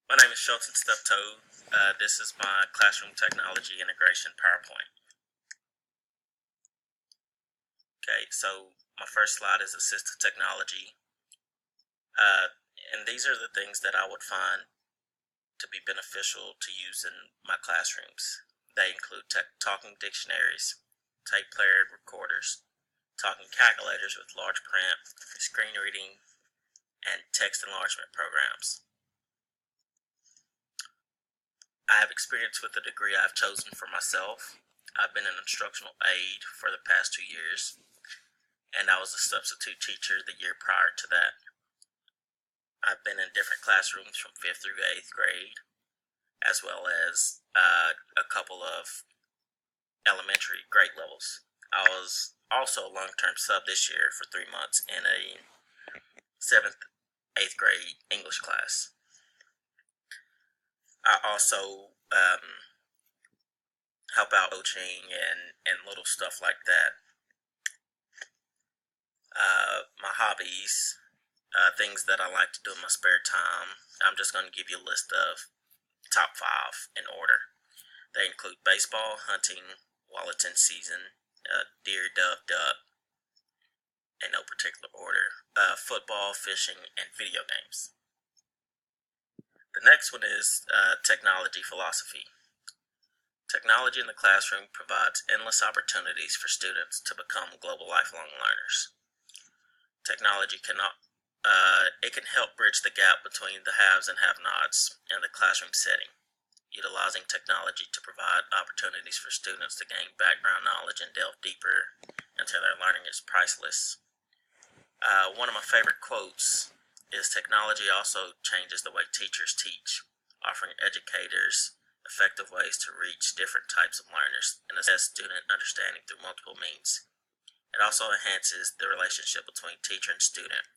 My name is Shelton Steptoe. This is my classroom technology integration PowerPoint. Okay, so my first slide is assistive technology. Uh, and these are the things that I would find to be beneficial to use in my classrooms. They include talking dictionaries, tape player recorders, talking calculators with large print, screen reading, and text enlargement programs. I have experience with the degree I've chosen for myself. I've been an instructional aide for the past 2 years, and I was a substitute teacher the year prior to that. I've been in different classrooms from 5th through 8th grade, as well as a couple of elementary grade levels. I was also a long-term sub this year for 3 months in a 7th, 8th grade English class. I also help out coaching and little stuff like that. My hobbies, things that I like to do in my spare time. I'm just going to give you a list of top 5 in order. They include baseball, hunting, while it's in season, deer, dove, duck, in no particular order, football, fishing, and video games. The next one is technology philosophy. Technology in the classroom provides endless opportunities for students to become global lifelong learners. Technology can help bridge the gap between the haves and have-nots in the classroom setting. Utilizing technology to provide opportunities for students to gain background knowledge and delve deeper into their learning is priceless. One of my favorite quotes is, "Technology also changes the way teachers teach, offering educators effective ways to reach different types of learners and assess student understanding through multiple means. It also enhances the relationship between teacher and student.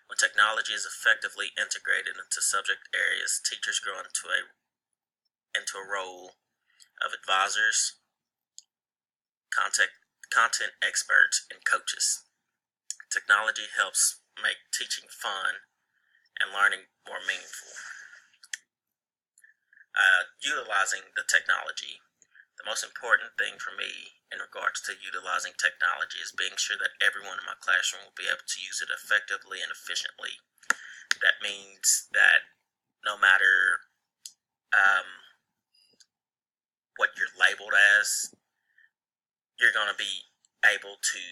When technology is effectively integrated into subject areas, teachers grow into a role of advisors, content experts, and coaches. Technology helps make teaching fun and learning more meaningful." Utilizing the technology. The most important thing for me in regards to utilizing technology is being sure that everyone in my classroom will be able to use it effectively and efficiently. That means that no matter what you're labeled as, you're going to be able to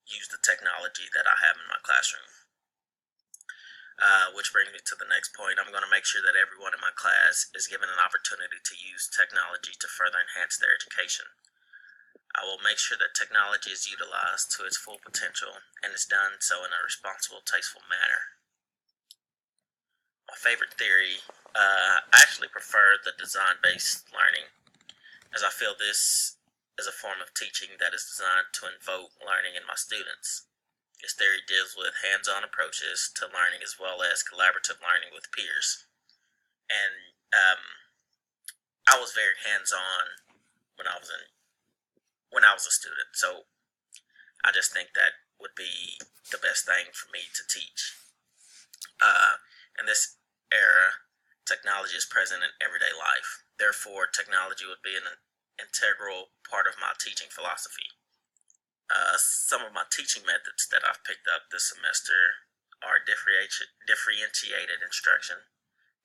use the technology that I have in my classroom. Which brings me to the next point. I'm going to make sure that everyone in my class is given an opportunity to use technology to further enhance their education. I will make sure that technology is utilized to its full potential and is done so in a responsible, tasteful manner. My favorite theory, I actually prefer the design-based learning, as I feel this is a form of teaching that is designed to invoke learning in my students. This theory deals with hands-on approaches to learning as well as collaborative learning with peers. And I was very hands-on when I was a student, so I just think that would be the best thing for me to teach. In this era, technology is present in everyday life. Therefore, technology would be an integral part of my teaching philosophy. Some of my teaching methods that I've picked up this semester are differentiated instruction,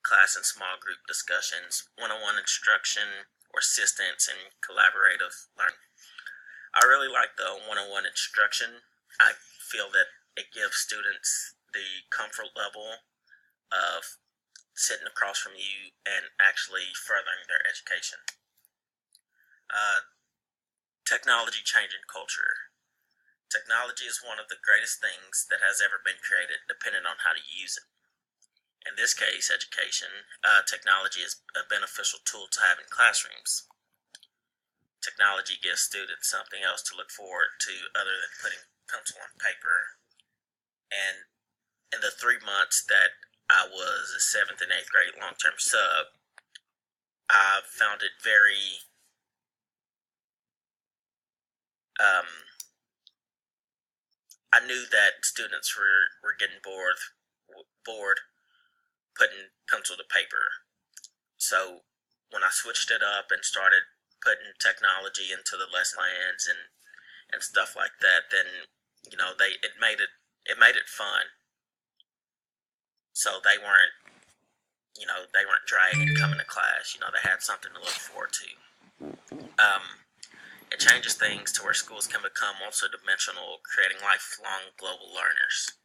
class and small group discussions, one-on-one instruction or assistance, and collaborative learning. I really like the one-on-one instruction. I feel that it gives students the comfort level of sitting across from you and actually furthering their education. Technology changing culture. Technology is one of the greatest things that has ever been created, depending on how to use it. In this case, education, technology is a beneficial tool to have in classrooms. Technology gives students something else to look forward to other than putting pencil on paper. And in the 3 months that I was a 7th and 8th grade long-term sub, I found it very I knew that students were getting bored putting pencil to paper. So when I switched it up and started putting technology into the lesson plans and stuff like that, then it made it fun. So they weren't dragging coming to class. They had something to look forward to. It changes things to where schools can become multidimensional, creating lifelong global learners.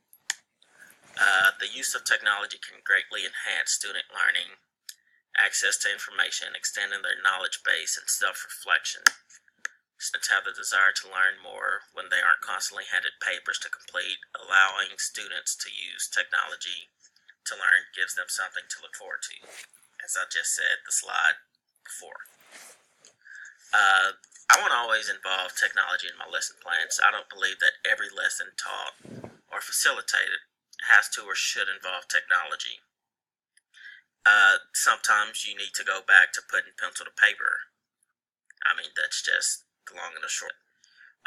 The use of technology can greatly enhance student learning, access to information, extending their knowledge base, and self-reflection. Students have the desire to learn more when they aren't constantly handed papers to complete. Allowing students to use technology to learn gives them something to look forward to, as I just said the slide before. I want to always involve technology in my lesson plans. I don't believe that every lesson taught or facilitated has to or should involve technology. Sometimes you need to go back to putting pencil to paper. I mean, that's just the long and the short.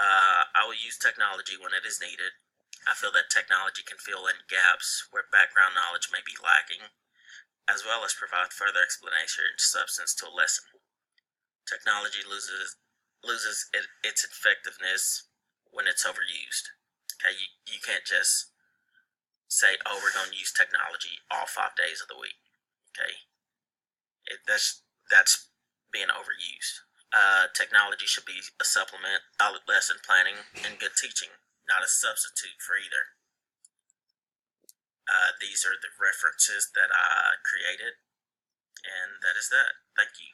I will use technology when it is needed. I feel that technology can fill in gaps where background knowledge may be lacking, as well as provide further explanation and substance to a lesson. Technology loses its effectiveness when it's overused. Okay, you can't just say, "Oh, we're going to use technology all 5 days of the week." Okay, that's being overused. Technology should be a supplement, solid lesson planning, and good teaching, not a substitute for either. These are the references that I created, and that is that. Thank you.